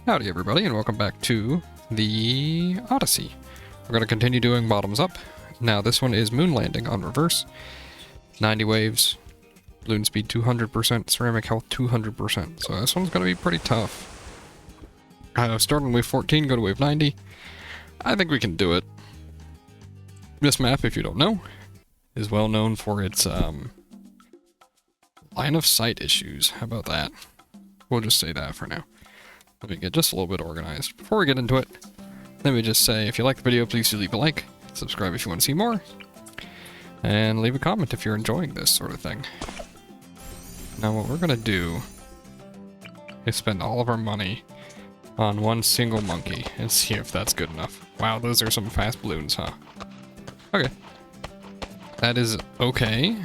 Howdy everybody, and welcome back to the Odyssey. We're going to continue doing bottoms up. Now this one is moon landing on reverse. 90 waves, balloon speed 200%, ceramic health 200%. So this one's going to be pretty tough. Start on wave 14, go to wave 90. I think we can do it. This map, if you don't know, is well known for its line of sight issues. How about that? We'll just say that for now. Let me get just a little bit organized. Before we get into it, let me just say, if you like the video, please do leave a like, subscribe if you want to see more, and leave a comment if you're enjoying this sort of thing. Now what we're going to do is spend all of our money on one single monkey and see if that's good enough. Wow, those are some fast balloons, huh? Okay. That is okay.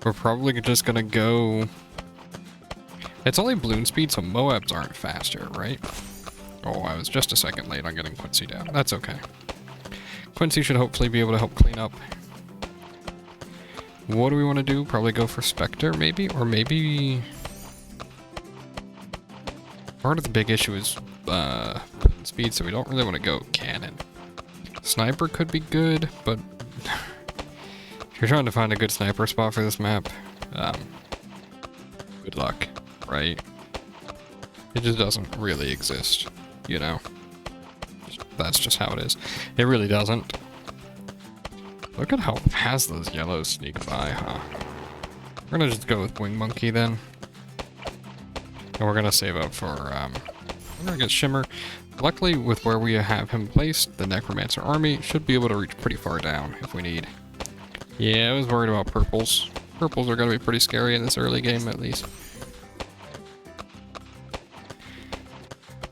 We're probably just going to go... It's only balloon speed, so Moabs aren't faster, right? Oh, I was just a second late on getting Quincy down. That's okay. Quincy should hopefully be able to help clean up. What do we want to do? Probably go for Spectre, maybe? Or maybe... Part of the big issue is balloon speed, so we don't really want to go Cannon. Sniper could be good, but... if you're trying to find a good sniper spot for this map, good luck. Right? It just doesn't really exist, you know? That's just how it is. It really doesn't. Look at how fast those yellows sneak by, huh? We're gonna just go with Wing Monkey then. And we're gonna save up for, we're gonna get Shimmer. Luckily, with where we have him placed, the Necromancer army should be able to reach pretty far down if we need. Yeah, I was worried about purples. Purples are gonna be pretty scary in this early game, at least.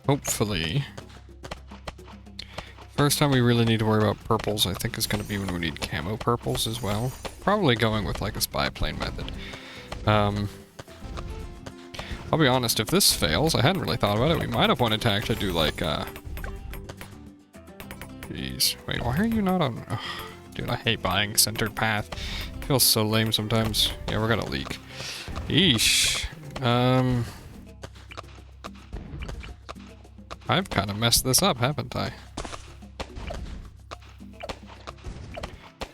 Hopefully. First time we really need to worry about purples, I think, is going to be when we need camo purples as well. Probably going with like a spy plane method. I'll be honest, if this fails, I hadn't really thought about it. We might have wanted to actually do like, Jeez. Wait, why are you not on... Ugh, dude, I hate buying centered path. It feels so lame sometimes. Yeah, we're gonna leak. Eesh. I've kind of messed this up, haven't I?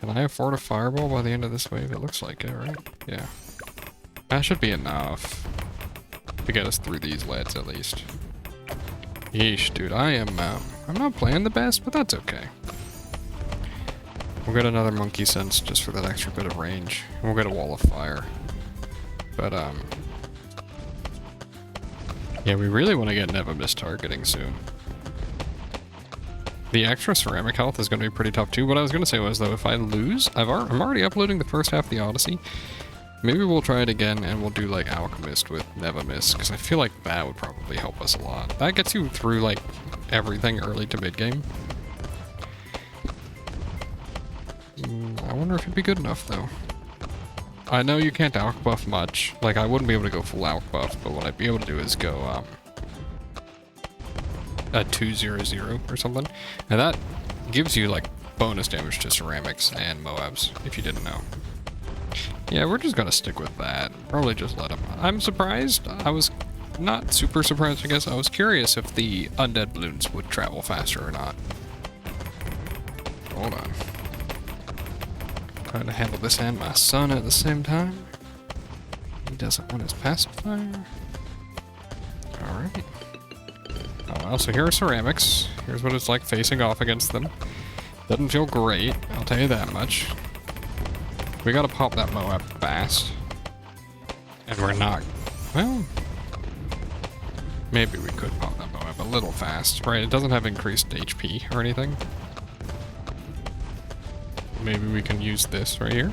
Can I afford a fireball by the end of this wave? It looks like it, right? Yeah. That should be enough to get us through these leads, at least. Yeesh, dude, I'm not playing the best, but that's okay. We'll get another monkey sense just for that extra bit of range. And we'll get a wall of fire. But, yeah, we really want to get Nevamis targeting soon. The extra ceramic health is going to be pretty tough too. What I was going to say was, though, if I lose, I'm already uploading the first half of the Odyssey. Maybe we'll try it again and we'll do like Alchemist with Nevamis, because I feel like that would probably help us a lot. That gets you through like everything early to mid game. I wonder if it'd be good enough though. I know you can't alch buff much. Like, I wouldn't be able to go full alch buff, but what I'd be able to do is go, a 200 or something. And that gives you, like, bonus damage to ceramics and Moabs, if you didn't know. Yeah, we're just gonna stick with that. Probably just let him. I'm surprised. I was not super surprised, I guess. I was curious if the undead balloons would travel faster or not. Hold on. Trying to handle this and my son at the same time. He doesn't want his pacifier. Alright. Oh well, so here are ceramics. Here's what it's like facing off against them. Doesn't feel great, I'll tell you that much. We gotta pop that Moab fast. And we're not... Well... Maybe we could pop that Moab a little fast, right? It doesn't have increased HP or anything. Maybe we can use this right here.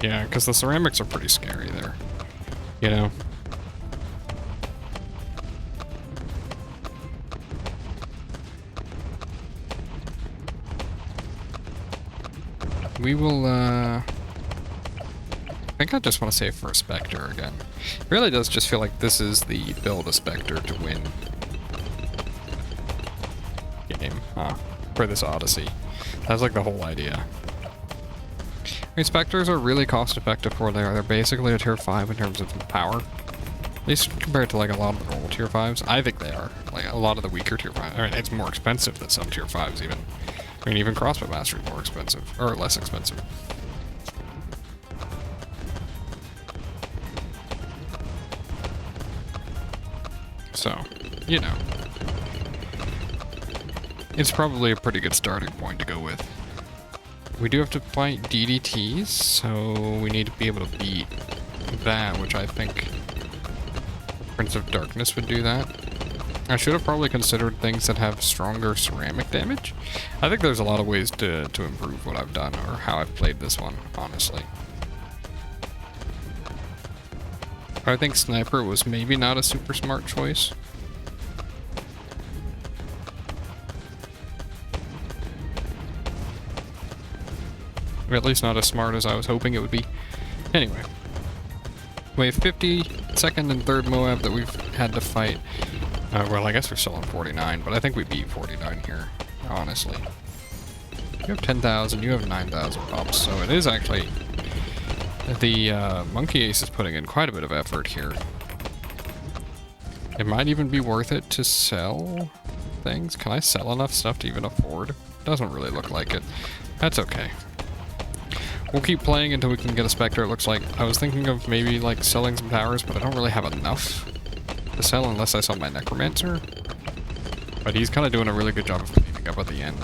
Yeah, because the ceramics are pretty scary there. You know? We will, I think I just want to save for a Spectre again. It really does just feel like this is the build a Spectre to win. Game, for this Odyssey. That's like the whole idea. I mean, Spectres are really cost effective for what they are. They're basically a tier 5 in terms of power. At least compared to like a lot of the normal tier 5s. I think they are. Like a lot of the weaker tier 5s. I mean, it's more expensive than some tier 5s even. I mean, even Crossbow Master is more expensive. Or less expensive. So, you know. It's probably a pretty good starting point to go with. We do have to fight DDTs, so we need to be able to beat that, which I think Prince of Darkness would do that. I should have probably considered things that have stronger ceramic damage. I think there's a lot of ways to improve what I've done, or how I've played this one, honestly. I think Sniper was maybe not a super smart choice. Or at least not as smart as I was hoping it would be. Anyway. Wave 50, second and third Moab that we've had to fight. Well, I guess we're still on 49, but I think we beat 49 here, honestly. You have 10,000, you have 9,000 pops, so it is actually... The Monkey Ace is putting in quite a bit of effort here. It might even be worth it to sell things. Can I sell enough stuff to even afford? Doesn't really look like it. That's okay. We'll keep playing until we can get a Spectre, it looks like. I was thinking of maybe, like, selling some towers, but I don't really have enough to sell unless I sell my Necromancer. But he's kind of doing a really good job of cleaning up at the end.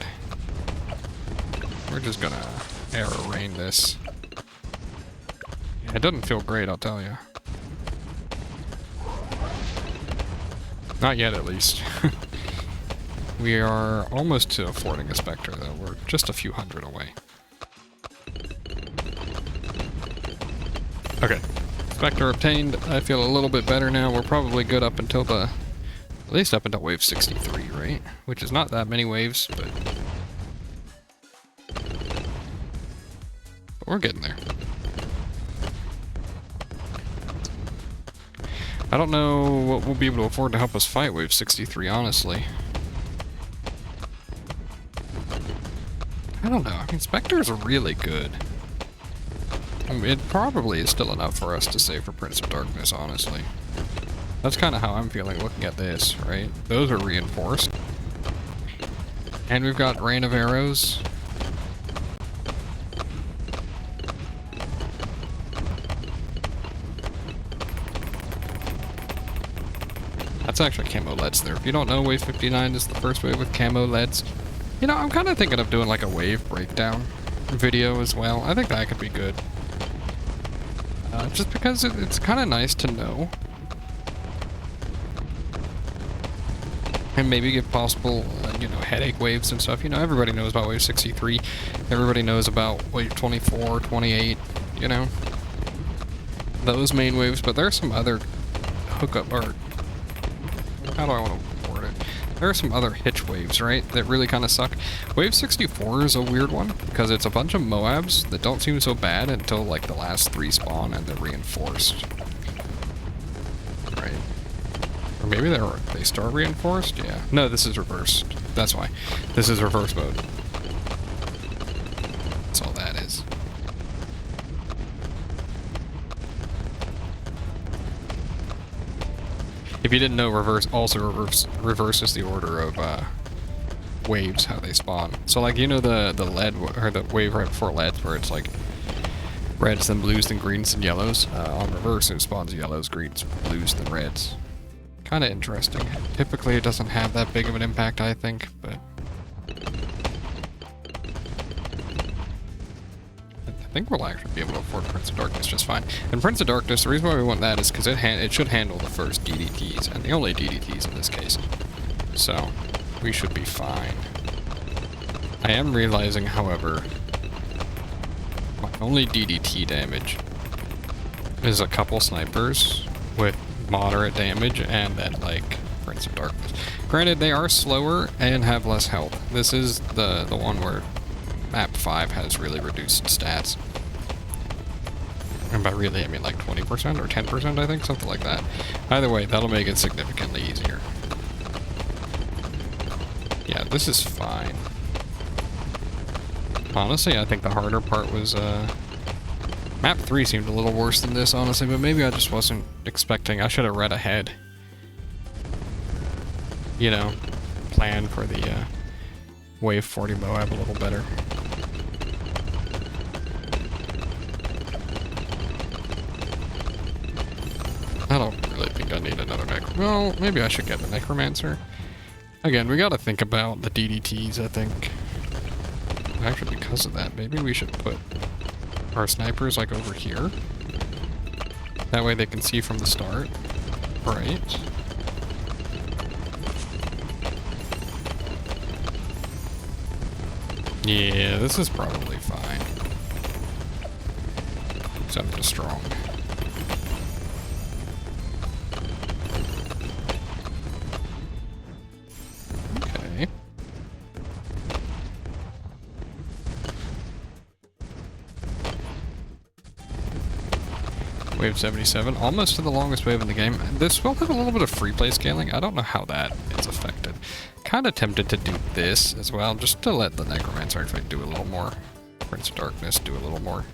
We're just gonna arrow rain this. Yeah, it doesn't feel great, I'll tell you. Not yet, at least. We are almost to affording a Spectre, though. We're just a few hundred away. Okay. Spectre obtained. I feel a little bit better now. We're probably good up until the... At least up until wave 63, right? Which is not that many waves, but we're getting there. I don't know what we'll be able to afford to help us fight wave 63, honestly. I don't know. I mean, Spectres are really good. It probably is still enough for us to save for Prince of Darkness, honestly. That's kind of how I'm feeling looking at this, right? Those are reinforced. And we've got Rain of Arrows. That's actually camo LEDs there. If you don't know, wave 59 is the first wave with camo LEDs. You know, I'm kind of thinking of doing like a wave breakdown video as well. I think that could be good. Just because it's kind of nice to know. And maybe if possible, you know, headache waves and stuff. You know, everybody knows about wave 63. Everybody knows about wave 24, 28, you know. Those main waves, but there are some other hookup, or how do I want to word it? There are some other hitch waves, right, that really kind of suck. Wave 64 is a weird one, because it's a bunch of Moabs that don't seem so bad until, like, the last 3 spawn and they're reinforced. Right. Or maybe they start reinforced? Yeah. No, this is reversed. That's why. This is reverse mode. That's all that is. If you didn't know, reverse also reverses the order of waves, how they spawn. So, like, you know the lead, or the wave right before leads, where it's like reds, then blues, then greens, then yellows. On reverse, it spawns yellows, greens, blues, then reds. Kind of interesting. Typically, it doesn't have that big of an impact, I think, but I think we'll actually be able to afford Prince of Darkness just fine. And Prince of Darkness, the reason why we want that is because it should handle the first DDTs, and the only DDTs in this case. So, we should be fine. I am realizing, however, my only DDT damage is a couple snipers with moderate damage, and then, like, Prince of Darkness. Granted, they are slower and have less health. This is the one where map 5 has really reduced stats. And by really, I mean like 20% or 10%, I think, something like that. Either way, that'll make it significantly easier. Yeah, this is fine. Honestly, I think the harder part was Map 3 seemed a little worse than this, honestly, but maybe I just wasn't expecting. I should have read ahead. You know, plan for the Wave 40 Moab a little better. I don't really think I need another well, maybe I should get a Necromancer. Again, we gotta think about the DDTs, I think. Actually, because of that, maybe we should put our snipers, like, over here. That way they can see from the start. Right. Yeah, this is probably fine. Except for strong. Okay. Wave 77, almost to the longest wave in the game. This will have a little bit of free play scaling. I don't know how that is affected. Kind of tempted to do this as well, just to let the Necromancer actually do a little more. Prince of Darkness do a little more.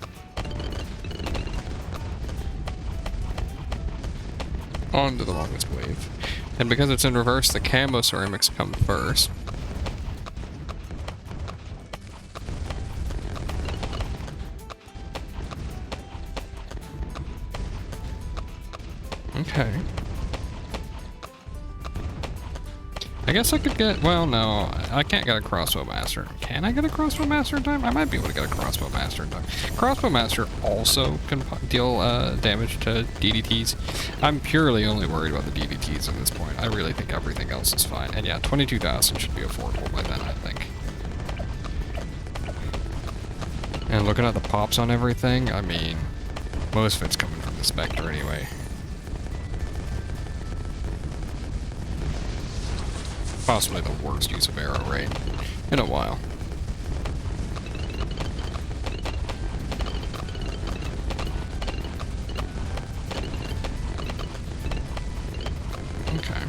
On to the longest wave. And because it's in reverse, the camo ceramics come first. Okay. I guess I could get, well, no, I can't get a Crossbow Master. Can I get a Crossbow Master in time? I might be able to get a Crossbow Master in time. Crossbow Master also can deal damage to DDTs. I'm purely only worried about the DDTs at this point. I really think everything else is fine. And yeah, 22,000 should be affordable by then, I think. And looking at the pops on everything, I mean, most of it's coming from the Spectre anyway. Possibly the worst use of arrow rate in a while. Okay.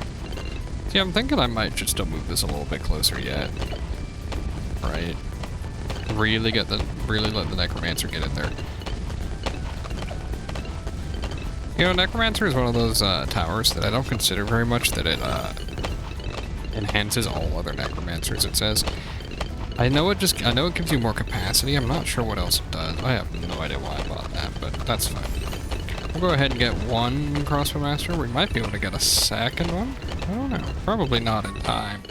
See, I'm thinking I might just still move this a little bit closer yet. Right. Really let the Necromancer get in there. You know, Necromancer is one of those towers that I don't consider very much that it enhances all other Necromancers, it says. I know it gives you more capacity. I'm not sure what else it does. I have no idea why I bought that, but that's fine. We'll go ahead and get one Crossbow Master. We might be able to get a second one. I don't know. Probably not in time.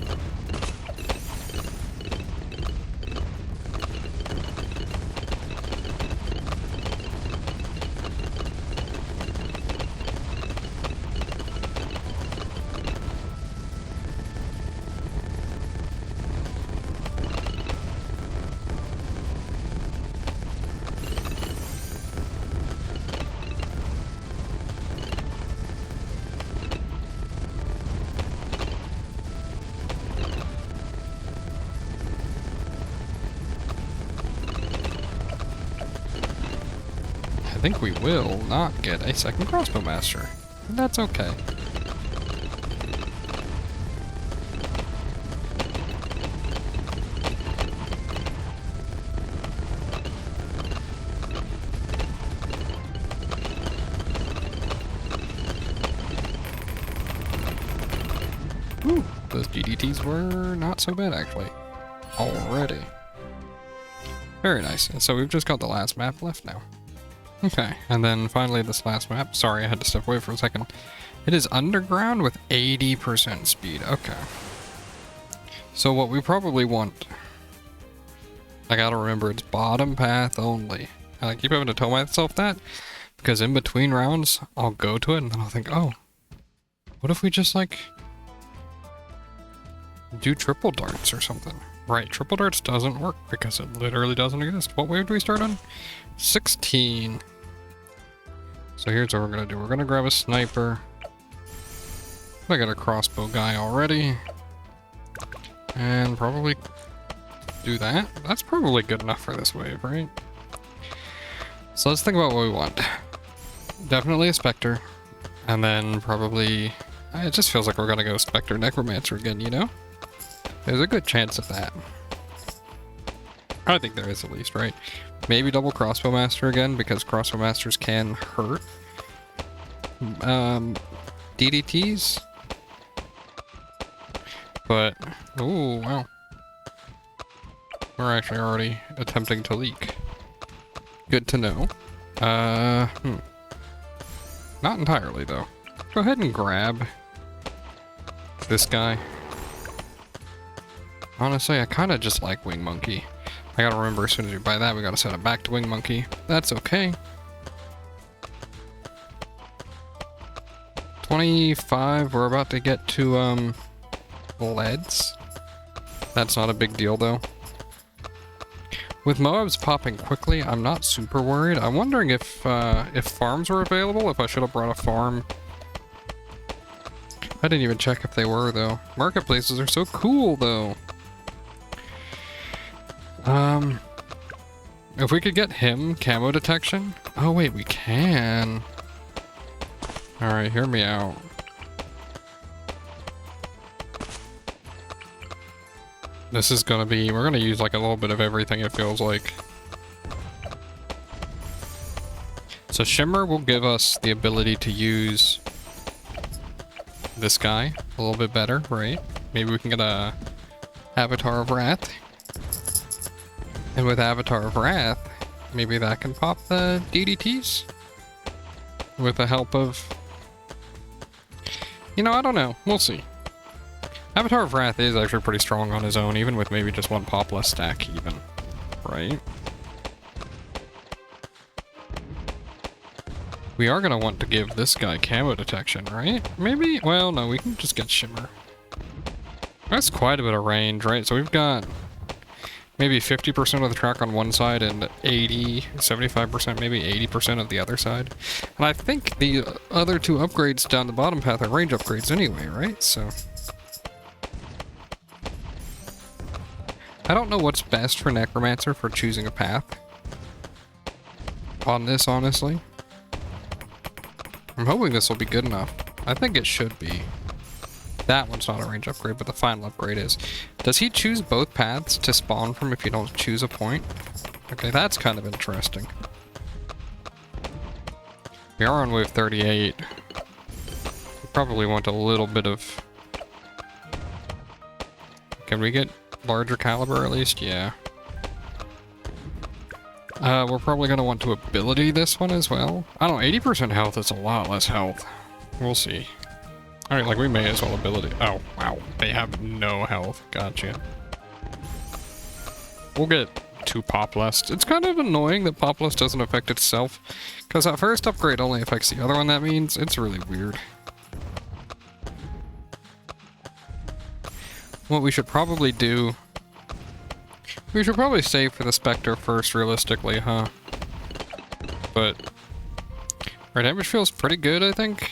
I think we will not get a second Crossbow Master. And that's okay. Ooh, those DDTs were not so bad actually. Already. Very nice. And so we've just got the last map left now. Okay, and then finally this last map. Sorry, I had to step away for a second. It is underground with 80% speed. Okay. So what we probably want... I gotta remember, it's bottom path only. And I keep having to tell myself that, because in between rounds, I'll go to it and then I'll think, oh, what if we just, like, do triple darts or something? Right, triple darts doesn't work because it literally doesn't exist. What wave do we start on? 16. So here's what we're gonna do. We're gonna grab a sniper. I got a crossbow guy already. And probably do that. That's probably good enough for this wave, right? So let's think about what we want. Definitely a Spectre. And then probably... It just feels like we're gonna go Spectre Necromancer again, you know? There's a good chance of that. I think there is at least, right? Maybe double crossbow master again, because crossbow masters can hurt. DDTs? But, oh wow. We're actually already attempting to leak. Good to know. Not entirely, though. Go ahead and grab this guy. Honestly, I kind of just like Wing Monkey. I gotta remember, as soon as we buy that, we gotta set it back to Wing Monkey. That's okay. 25, we're about to get to, leads. That's not a big deal, though. With Moabs popping quickly, I'm not super worried. I'm wondering if farms were available, if I should have brought a farm. I didn't even check if they were, though. Marketplaces are so cool, though. If we could get him camo detection. Oh, wait, we can. Alright, hear me out. This is gonna be, we're gonna use like a little bit of everything, it feels like. So Shimmer will give us the ability to use this guy a little bit better, right? Maybe we can get a Avatar of Wrath. And with Avatar of Wrath, maybe that can pop the DDTs? With the help of... You know, I don't know. We'll see. Avatar of Wrath is actually pretty strong on his own, even with maybe just one pop less stack even. Right? We are gonna want to give this guy camo detection, right? Maybe? Well, no, we can just get Shimmer. That's quite a bit of range, right? So we've got maybe 50% of the track on one side and 75%, maybe 80% of the other side. And I think the other two upgrades down the bottom path are range upgrades anyway, right? So... I don't know what's best for Necromancer for choosing a path on this, honestly. I'm hoping this will be good enough. I think it should be. That one's not a range upgrade, but the final upgrade is. Does he choose both paths to spawn from if you don't choose a point? Okay, that's kind of interesting. We are on wave 38. We probably want a little bit of... Can we get larger caliber at least? Yeah. We're probably going to want to ability this one as well. I don't know, 80% health is a lot less health. We'll see. Alright, like we may as well ability. Oh, wow. They have no health. Gotcha. We'll get 2 pop lust. It's kind of annoying that pop lust doesn't affect itself, because that first upgrade only affects the other one, that means. It's really weird. What we should probably do... We should probably save for the Spectre first, realistically, huh? But... our damage feels pretty good, I think.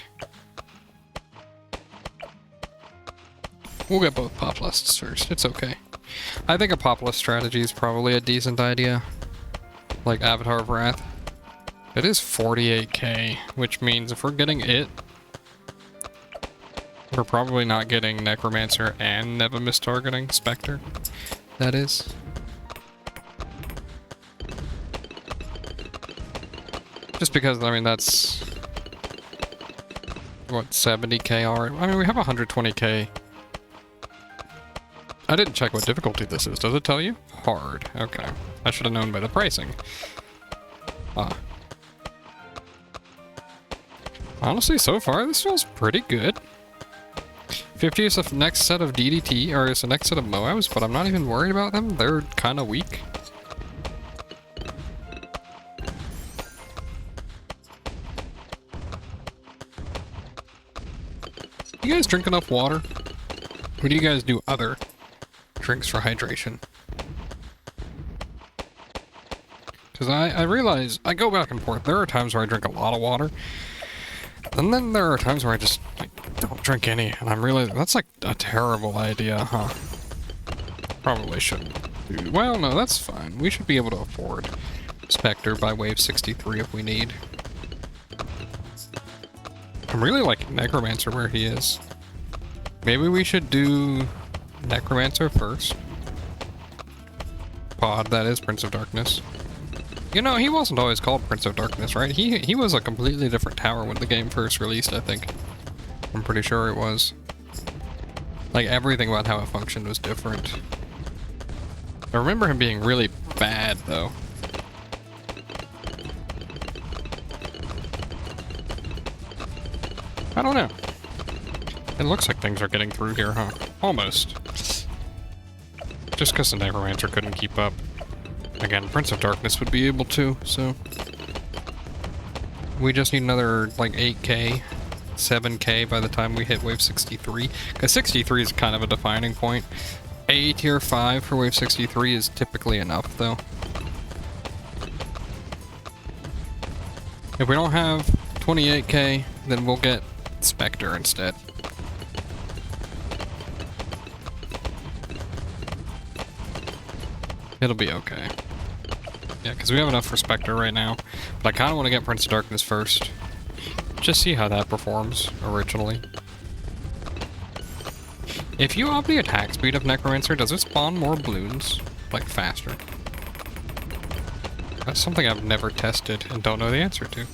We'll get both pop lusts first, it's okay. I think a pop lust strategy is probably a decent idea. Like Avatar of Wrath. It is 48k, which means if we're getting it, we're probably not getting Necromancer and Neva mistargeting Spectre. That is. Just because, I mean, that's... what, 70k already? I mean, we have 120k. I didn't check what difficulty this is. Does it tell you? Hard. Okay. I should have known by the pricing. Ah. Honestly, so far, this feels pretty good. 50 is the next set of DDT, or is the next set of Moabs, but I'm not even worried about them. They're kind of weak. You guys drink enough water? What do you guys do other drinks for hydration? Because I realize, I go back and forth. There are times where I drink a lot of water. And then there are times where I just, like, don't drink any. And I'm realizing that's, like, a terrible idea, huh? Probably shouldn't do. Well, no, that's fine. We should be able to afford Spectre by wave 63 if we need. I'm really liking Necromancer where he is. Maybe we should do Necromancer first. Pod, that is Prince of Darkness. You know, he wasn't always called Prince of Darkness, right? He was a completely different tower when the game first released, I think. I'm pretty sure it was. Like, everything about how it functioned was different. I remember him being really bad, though. I don't know. It looks like things are getting through here, huh? Almost. Just because the Necromancer couldn't keep up. Again, Prince of Darkness would be able to, so... We just need another, like, 8k, 7k by the time we hit wave 63. Because 63 is kind of a defining point. A tier 5 for wave 63 is typically enough, though. If we don't have 28k, then we'll get Spectre instead. It'll be okay. Yeah, because we have enough for Spectre right now. But I kind of want to get Prince of Darkness first. Just see how that performs originally. If you up the attack speed of Necromancer, does it spawn more balloons? Like, faster? That's something I've never tested and don't know the answer to.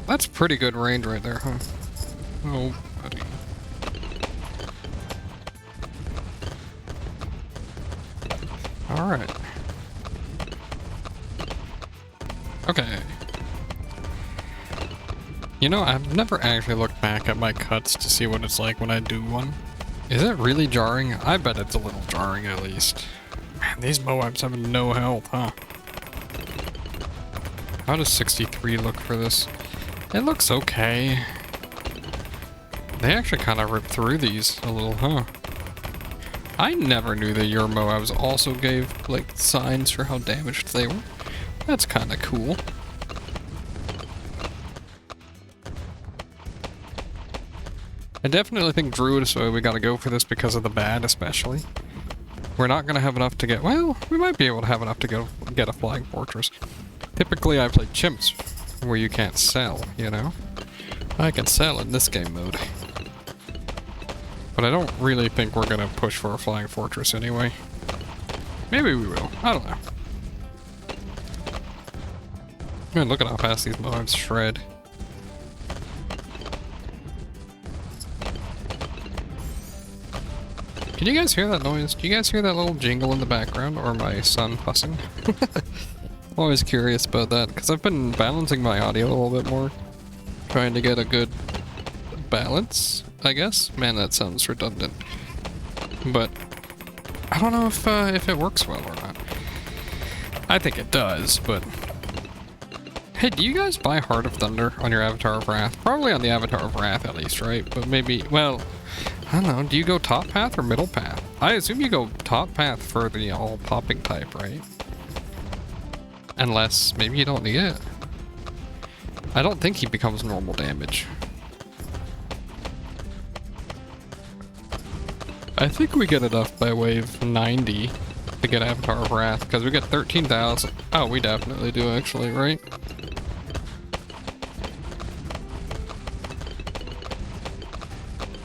That's pretty good range right there, huh? Oh, buddy. Alright. Okay. You know, I've never actually looked back at my cuts to see what it's like when I do one. Is it really jarring? I bet it's a little jarring at least. Man, these Moabs have no health, huh? How does 63 look for this? It looks okay. They actually kind of ripped through these a little, huh? I never knew that your Moabs also gave, like, signs for how damaged they were. That's kind of cool. I definitely think Druid is the way we gotta go for this because of the bad, especially. We're not gonna have enough to get... Well, we might be able to have enough to get a Flying Fortress. Typically, I play Chimps, where you can't sell, you know? I can sell in this game mode. But I don't really think we're gonna push for a Flying Fortress anyway. Maybe we will. I don't know. Man, look at how fast these Moabs shred. Can you guys hear that noise? Do you guys hear that little jingle in the background? Or my son fussing? I'm always curious about that, because I've been balancing my audio a little bit more. Trying to get a good balance, I guess? Man, that sounds redundant. But I don't know if it works well or not. I think it does, but... Hey, do you guys buy Heart of Thunder on your Avatar of Wrath? Probably on the Avatar of Wrath at least, right? But maybe, well... I don't know, do you go top path or middle path? I assume you go top path for the all popping type, right? Unless, maybe you don't need it. I don't think he becomes normal damage. I think we get enough by wave 90 to get Avatar of Wrath, because we get 13,000. Oh, we definitely do actually, right?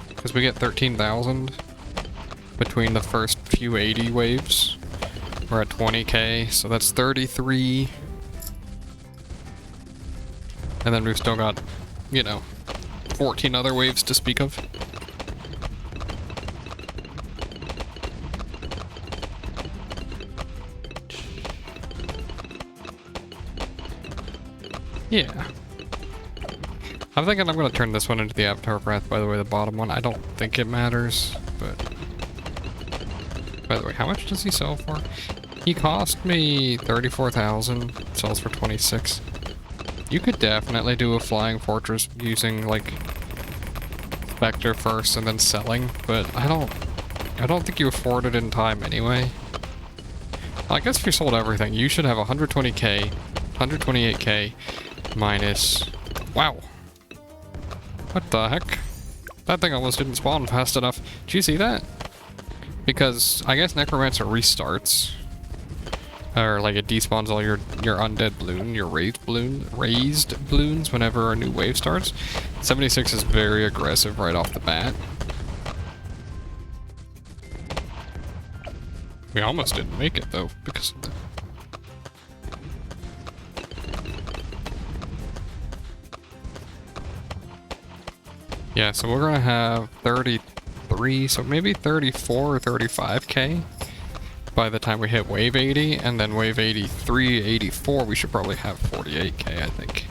Because we get 13,000 between the first few 80 waves. We're at 20k, so that's 33. And then we've still got, you know, 14 other waves to speak of. Yeah. I'm thinking I'm going to turn this one into the Avatar of Wrath, by the way, the bottom one. I don't think it matters, but... By the way, how much does he sell for? He cost me 34,000, sells for 26. You could definitely do a Flying Fortress using, like, Spectre first and then selling, but I don't think you afford it in time anyway. I guess if you sold everything, you should have 120k, 128k, minus... Wow. What the heck? That thing almost didn't spawn fast enough. Did you see that? Because I guess Necromancer restarts. Or like it despawns all your undead balloon, your raised balloons whenever a new wave starts. 76 is very aggressive right off the bat. We almost didn't make it though, because of that. Yeah, so we're gonna have 33, so maybe 34 or 35k by the time we hit wave 80, and then wave 83, 84, we should probably have 48k, I think.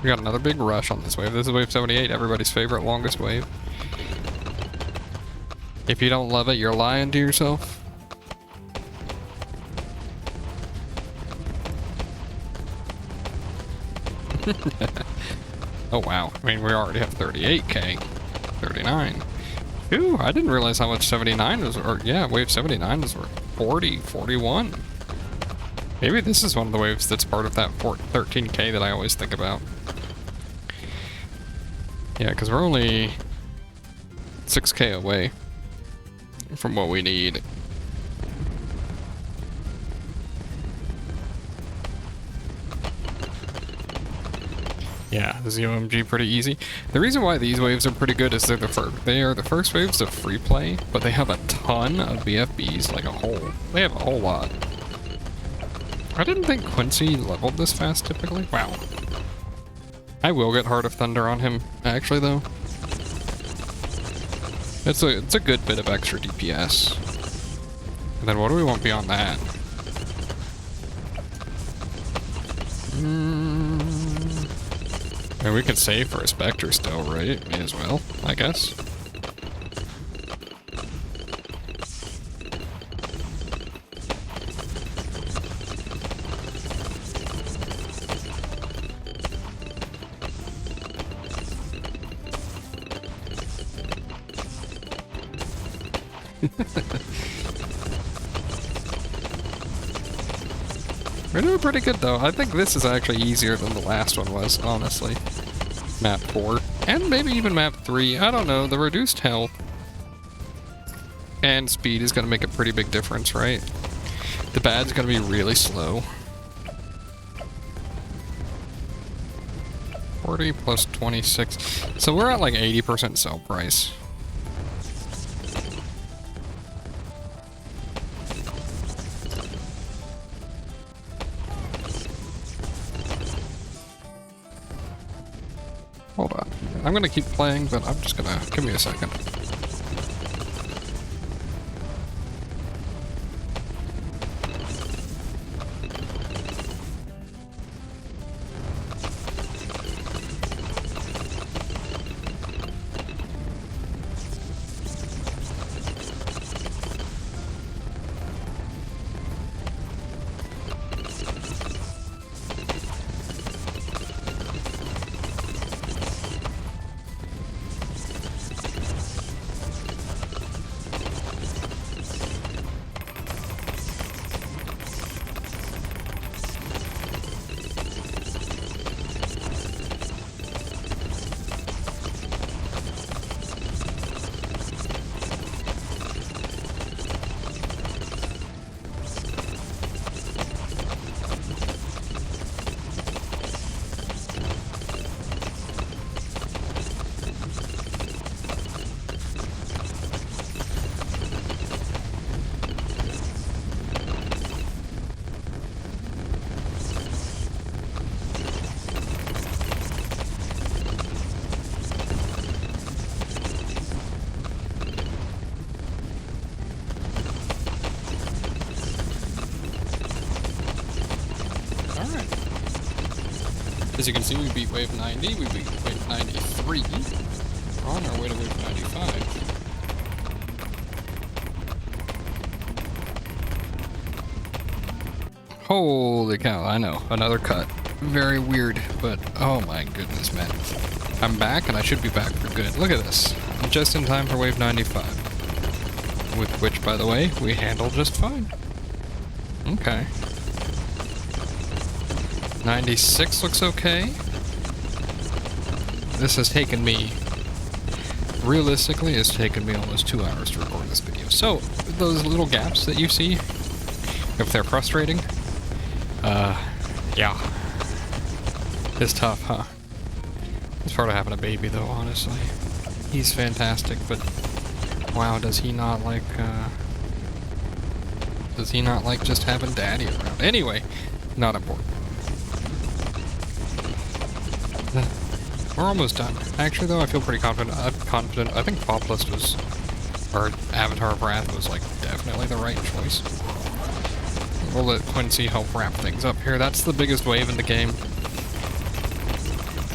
We got another big rush on this wave. This is wave 78, everybody's favorite longest wave. If you don't love it, you're lying to yourself. Oh wow, I mean we already have 38k, 39. Ooh, I didn't realize how much 79 was, or yeah, wave 79 was 40, 41. Maybe this is one of the waves that's part of that 13k that I always think about. Yeah, because we're only 6k away from what we need. Yeah, the ZOMG pretty easy. The reason why these waves are pretty good is they are the first waves of free play, but they have a ton of BFBs, like they have a whole lot. I didn't think Quincy leveled this fast typically. Wow. I will get Heart of Thunder on him, actually, though. It's a good bit of extra DPS. And then what do we want beyond that? I mean, we can save for a Spectre still, right? May as well, I guess. We're doing pretty good though. I think this is actually easier than the last one was, honestly. Map 4. And maybe even map 3. I don't know. The reduced health and speed is going to make a pretty big difference, right? The bad's going to be really slow. 40 plus 26. So we're at like 80% sell price. Hold on. I'm gonna keep playing, but I'm just gonna... Give me a second. As you can see, we beat wave 90, we beat wave 93. We're on our way to wave 95. Holy cow, I know. Another cut. Very weird, but oh my goodness, man. I'm back, and I should be back for good. Look at this. I'm just in time for wave 95. With which, by the way, we handled just fine. Okay. 96 looks okay. This has taken me, realistically, it's taken me almost 2 hours to record this video. So, those little gaps that you see, if they're frustrating, yeah. It's tough, huh? It's part of having a baby, though, honestly. He's fantastic, but wow, does he not like just having daddy around? Anyway, not important. We're almost done. Actually, though, I feel pretty confident. I think Pop List was, or Avatar of Wrath was, like, definitely the right choice. We'll let Quincy help wrap things up here. That's the biggest wave in the game.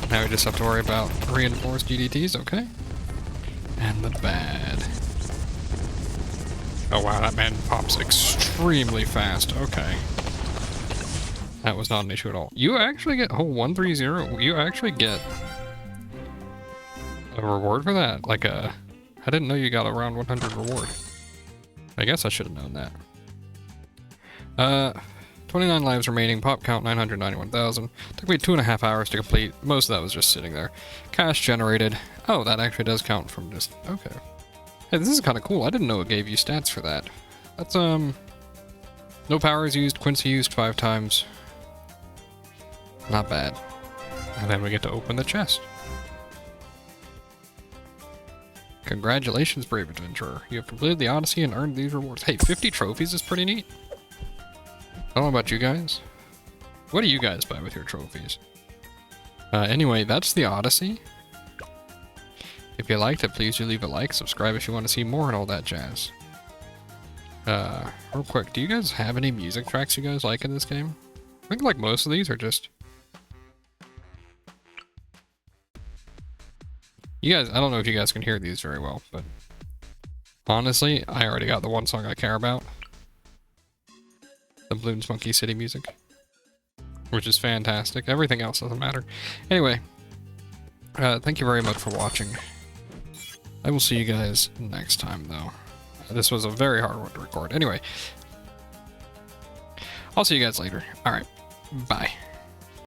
Now we just have to worry about reinforced DDTs, okay? And the bad. Oh wow, that man pops extremely fast. Okay. That was not an issue at all. You actually get, oh, 130, you actually get a reward for that. Like a, I didn't know you got a round 100 reward. I guess I should have known that. 29 lives remaining, pop count 991,000. Took me 2.5 hours to complete. Most of that was just sitting there. Cash generated. Oh, that actually does count from just, okay. Hey, this is kind of cool. I didn't know it gave you stats for that. That's, no powers used, Quincy used 5 times. Not bad. And then we get to open the chest. Congratulations, brave adventurer. You have completed the Odyssey and earned these rewards. Hey, 50 trophies is pretty neat. I don't know about you guys. What do you guys buy with your trophies? Anyway, that's the Odyssey. If you liked it, please do leave a like, subscribe if you want to see more and all that jazz. Real quick, do you guys have any music tracks you guys like in this game? I think like most of these are just... You guys, I don't know if you guys can hear these very well, but... Honestly, I already got the one song I care about. The Bloons Monkey City music. Which is fantastic. Everything else doesn't matter. Anyway, thank you very much for watching. I will see you guys next time, though. This was a very hard one to record. Anyway, I'll see you guys later. Alright, bye.